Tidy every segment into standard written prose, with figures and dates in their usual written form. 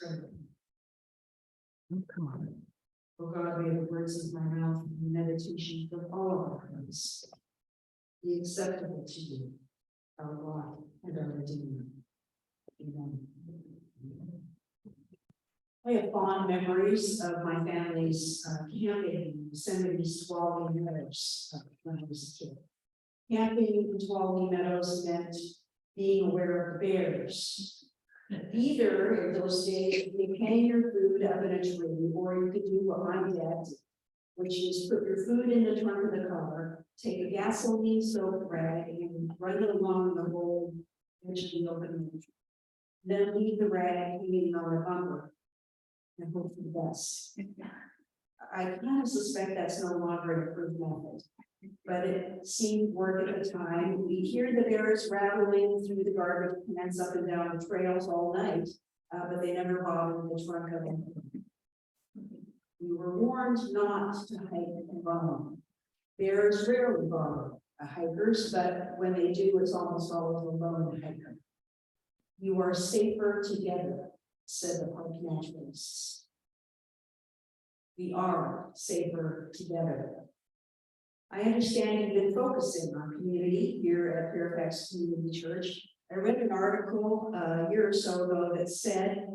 Oh, come on. O God, may the words of my mouth and the meditation of all of our hearts be acceptable to you, our God and our Redeemer. Amen. I have fond memories of my family's camping in Yosemite Tuolumne Meadows when I was a kid. Camping in Tuolumne Meadows meant being aware of bears. Either in those days, you hang your food up in a tree, or you could do what I did, which is put your food in the trunk of the car, take a gasoline-soaked rag and run it along the whole edge of the open tree. Then leave the rag hanging on the bumper and hope for the best. I kind of suspect that's no longer an approved method, but it seemed work at the time. We hear the bears rattling through the garbage cans up and down the trails all night, but they never bothered the trunk of it. We were warned not to hike alone. Bears rarely bother hikers, but when they do, it's almost always a lone hiker. You are safer together, said the park naturalists. We are safer together. I understand you've been focusing on community here at Fairfax Community Church. I read an article a year or so ago that said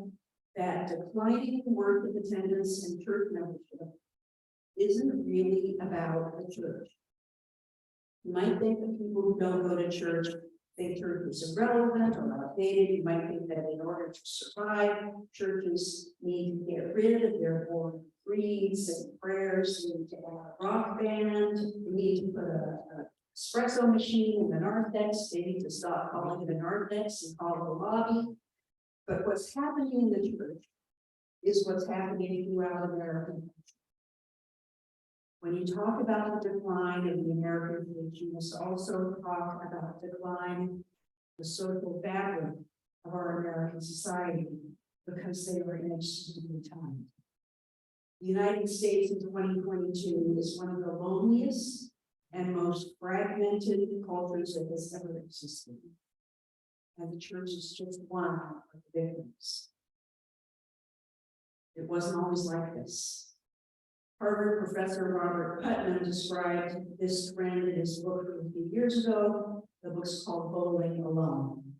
that declining work of attendance and church membership isn't really about the church. You might think that people who don't go to church think church is irrelevant or outdated. You might think that in order to survive, churches need to get rid of their boring creeds and prayers. They need to add a rock band. They need to put a espresso machine in the narthex. They need to stop calling it a narthex and call it a lobby. But what's happening in the church is what's happening throughout American culture. When you talk about the decline of the American church, you must also talk about decline the social fabric of our American society, because they are in extreme time. The United States in 2022 is one of the loneliest and most fragmented cultures that has ever existed. And the church is just one of the victims. It wasn't always like this. Harvard professor Robert Putnam described this trend in his book a few years ago. The book's called Bowling Alone.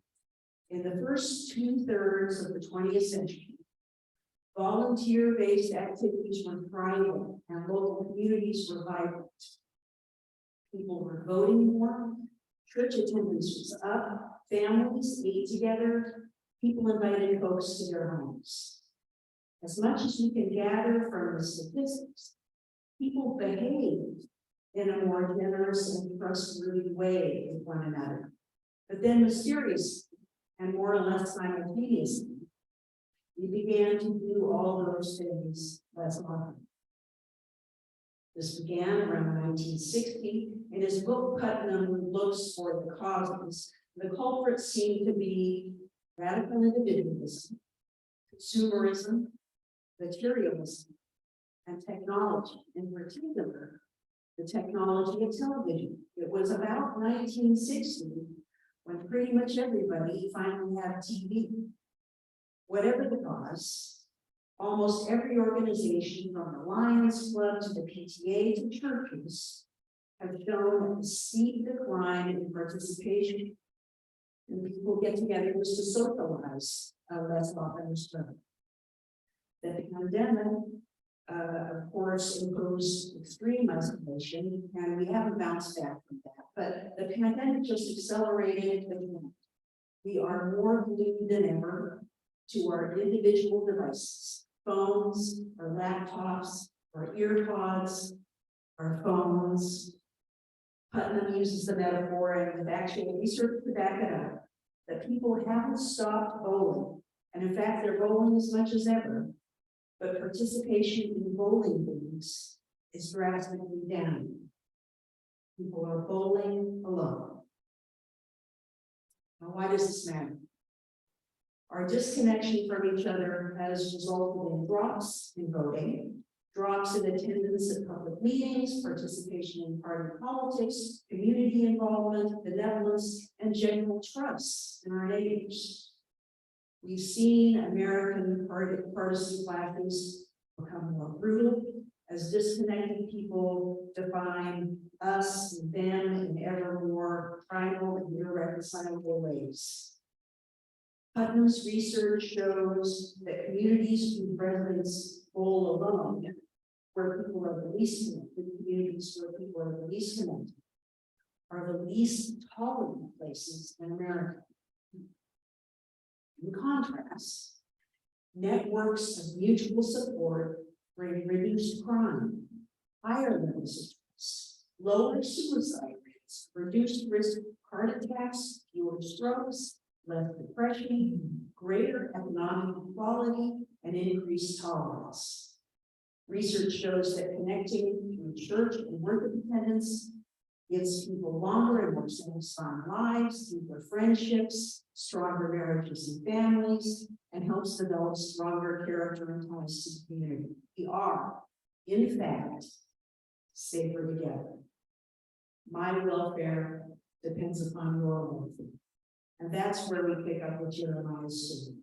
In the first 2/3 of the 20th century, volunteer-based activities were thriving and local communities were vibrant. People were voting more, church attendance was up, families ate together, people invited folks to their homes. As much as you can gather from the statistics, people behaved in a more generous and trustworthy way with one another. But then mysteriously, and more or less simultaneously, we began to do all those things less often. This began around 1960. In his book, Putnam looks for the causes. The culprits seem to be radical individualism, consumerism, materialism, and technology, in particular, the technology of television. It was about 1960 when pretty much everybody finally had TV. Whatever the cause, almost every organization from the Lions Club to the PTA to churches have shown a steep decline in participation. And people get together just to socialize less often as well. The pandemic, of course, imposed extreme isolation, and we haven't bounced back from that. But the pandemic just accelerated the trend. We are more glued than ever to our individual devices, phones, our laptops, our earpods, our phones. Putnam uses the metaphor, and with actual research to back it up, that people haven't stopped bowling. And in fact, they're bowling as much as ever. But participation in bowling leagues is drastically down. People are bowling alone. Now, why does this matter? Our disconnection from each other has resulted in drops in voting, drops in attendance at public meetings, participation in party politics, community involvement, benevolence, and general trust in our neighbors. We've seen American partisan clashes become more brutal as disconnected people define us and them in ever more tribal and irreconcilable ways. Hutton's research shows that communities whose residents bowl alone, where people are the least connected, communities where people are the least connected, are the least tolerant places in America. In contrast, networks of mutual support bring reduced crime, higher levels of stress, lower suicide rates, reduced risk of heart attacks, fewer strokes, less depression, greater economic equality, and increased tolerance. Research shows that connecting through church and work independence gives people longer and more satisfying lives, deeper friendships, stronger marriages and families, and helps develop stronger character and ties to the community. We are, in fact, safer together. My welfare depends upon your welfare. And that's where we pick up with Jeremiah's story.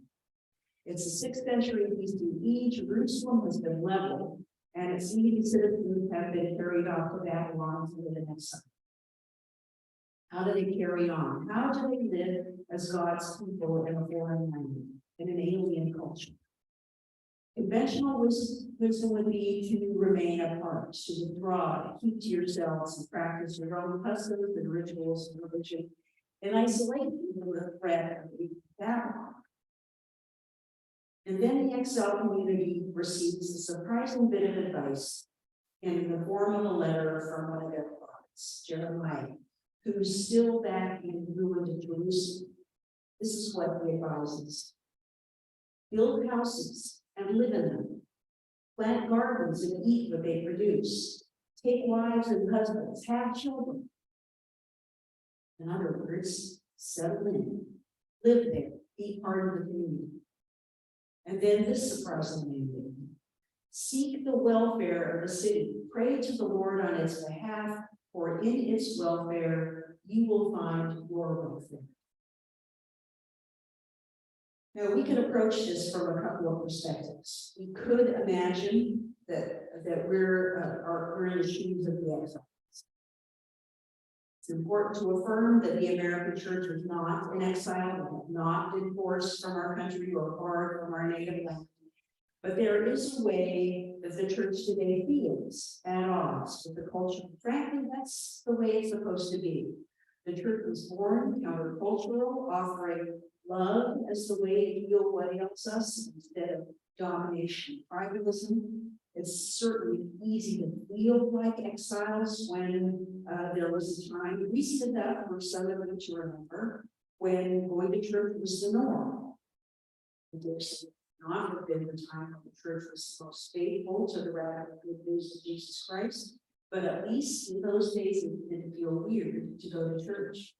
It's the 6th century BCE. Jerusalem has been leveled, and its leading citizens have been carried off to Babylon to live in exile. How do they carry on? How do they live as God's people in a foreign land, in an alien culture? Conventional wisdom would be to remain apart, to withdraw, to keep to yourselves and practice your own customs and rituals and religion in isolation from the threat of Babylon. And then the exile community receives a surprising bit of advice in the form of a letter from one of their prophets, Jeremiah, who's still back in ruined Jerusalem. This is what he advises: build houses and live in them, plant gardens and eat what they produce, take wives and husbands, have children. In other words, settle in, live there, be part of the community. And then this surprising mandate: seek the welfare of the city, pray to the Lord on its behalf, for in its welfare you will find your welfare. Now, we can approach this from a couple of perspectives. We could imagine that we're in the shoes of the exiles. It's important to affirm that the American church was not in exile, we have not been forced from our country or far from our native land. But there is a way that the church today feels at odds with the culture. Frankly, that's the way it's supposed to be. The church was born countercultural, offering love as the way to heal what ails us instead of domination and tribalism. It's certainly easy to feel like exiles when there was a time, recent enough for some of them to remember, when going to church was the norm. There's not have been the time when the church was most faithful to the radical good news of Jesus Christ, but at least in those days it didn't feel weird to go to church.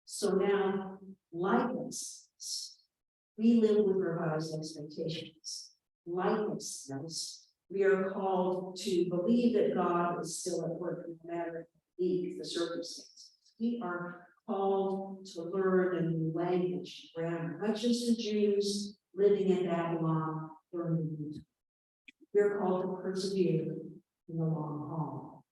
So now, like us, we live with revised expectations. Like us, we are called to believe that God is still at work, no matter the circumstances. We are called to learn a new language, grammar, not just the Jews living in Babylon learning new. We're called to persevere in the long haul.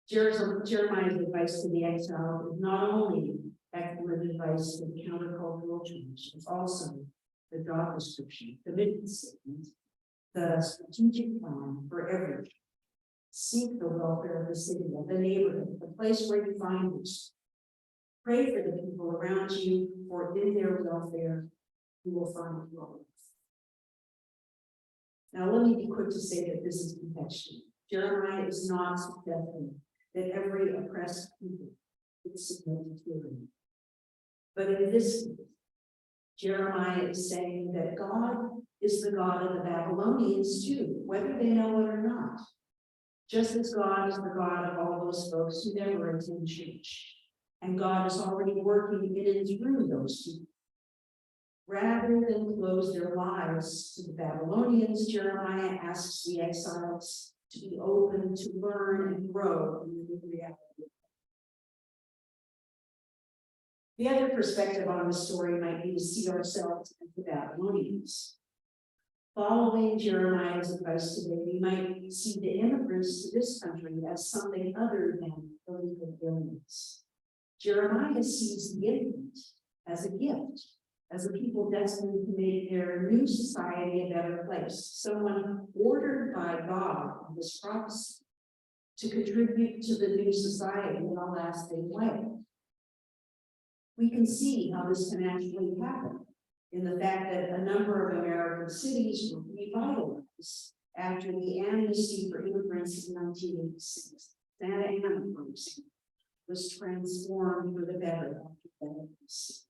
Jeremiah's advice to the exile is not only excellent advice to the countercultural church, it's also the job description, the mission statement, the strategic plan for every church. Seek the welfare of the city, of the neighborhood, the place where you find yourself. Pray for the people around you, for in their welfare, you will find your life. Now, let me be quick to say that this is contextual. Jeremiah is not suggesting that every oppressed people is submit to tyranny. But in this case, Jeremiah is saying that God is the God of the Babylonians too, whether they know it or not. Just as God is the God of all those folks who never attend church. And God is already working in and through those people. Rather than close their lives to the Babylonians, Jeremiah asks the exiles to be open to learn and grow in the new reality. The other perspective on the story might be to see ourselves as the Babylonians. Following Jeremiah's advice today, we might see the immigrants to this country as something other than illegal aliens. Jeremiah sees the infant as a gift, as a people destined to make their new society a better place, someone ordered by God in this prophecy to contribute to the new society in a lasting way. We can see how this can actually happen in the fact that a number of American cities were revitalized after the amnesty for immigrants in 1986. Santa Ana, for example, was transformed for the better after that amnesty.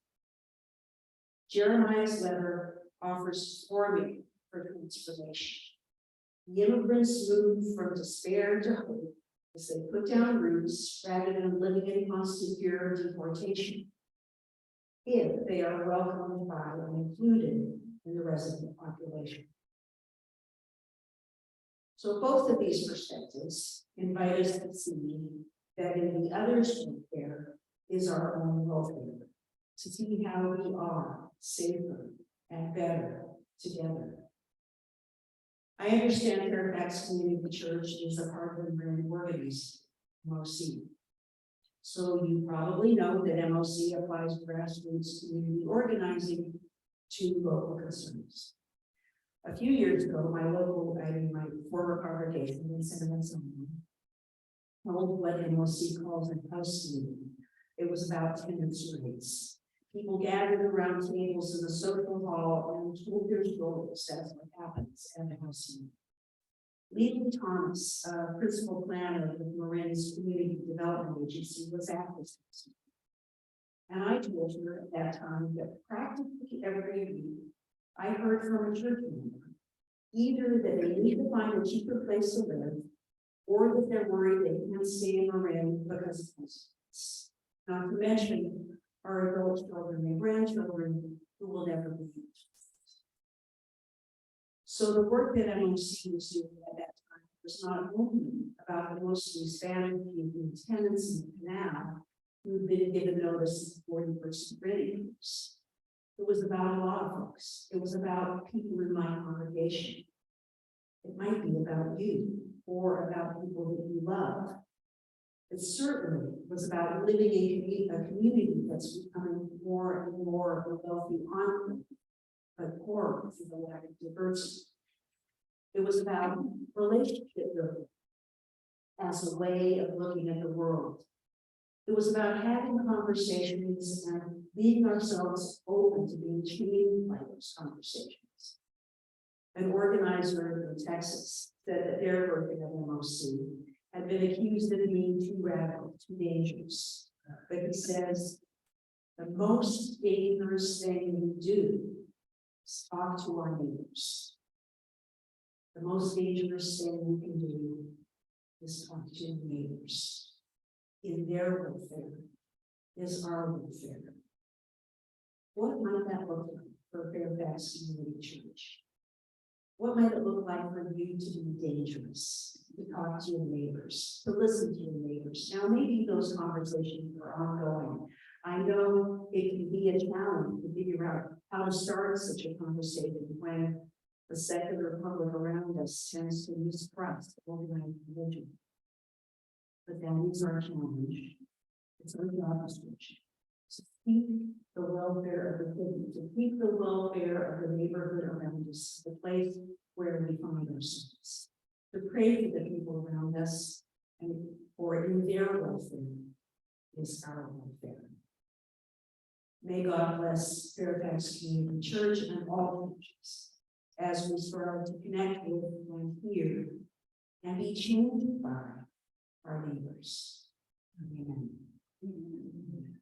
Jeremiah's letter offers formula for transformation. The immigrants moved from despair to hope as they put down roots rather than living in constant fear of deportation, if they are welcomed by and included in the resident population. So both of these perspectives invite us to see that in the other's welfare is our own welfare, to see how we are safer and better together. I understand Fairfax Community Church is a Harvard-run organization, MOC. So you probably know that MOC applies grassroots community organizing to local concerns. A few years ago, my former congregation in San Antonio held what MOC calls a house meeting. It was about tenants' rights. People gathered around tables in the social hall and told their stories. That's what happens at a house meeting. Lee Thomas, principal planner of Marin's Community Development Agency, was at this meeting. And I told her at that time that practically every week I heard from a church member either that they need to find a cheaper place to live or that they're worried they can't stay in Marin because of this. Not to mention our adult children and grandchildren who will never be. So the work that MOC was doing at that time was not only about the mostly Spanish speaking tenants in the canal who'd been given notice of 40% rent increase. It was about a lot of folks. It was about people in my congregation. It might be about you or about people that you love. It certainly was about living in a community that's becoming more and more of a wealthy enclave, but poorer for the lack of diversity. It was about relationship building as a way of looking at the world. It was about having conversations and leaving ourselves open to being changed by those conversations. An organizer in Texas said that their version of MOC had been accused of being too radical, too dangerous. But he says, the most dangerous thing we do is talk to our neighbors. The most dangerous thing we can do is talk to our neighbors. In their welfare is our welfare. What might that look like for Fairfax Community Church? What might it look like for you to be dangerous, to talk to your neighbors, to listen to your neighbors? Now, maybe those conversations are ongoing. I know it can be a challenge to figure out how to start such a conversation when the secular public around us tends to mistrust organized religion. But that is our challenge. It's our job description. To keep the welfare of the city, to keep the welfare of the neighborhood around us, the place where we find ourselves, to pray for the people around us, and for in their welfare is our welfare. May God bless Fairfax Community Church and all churches as we strive to connect with and hear and be changed by our neighbors. Amen. Amen.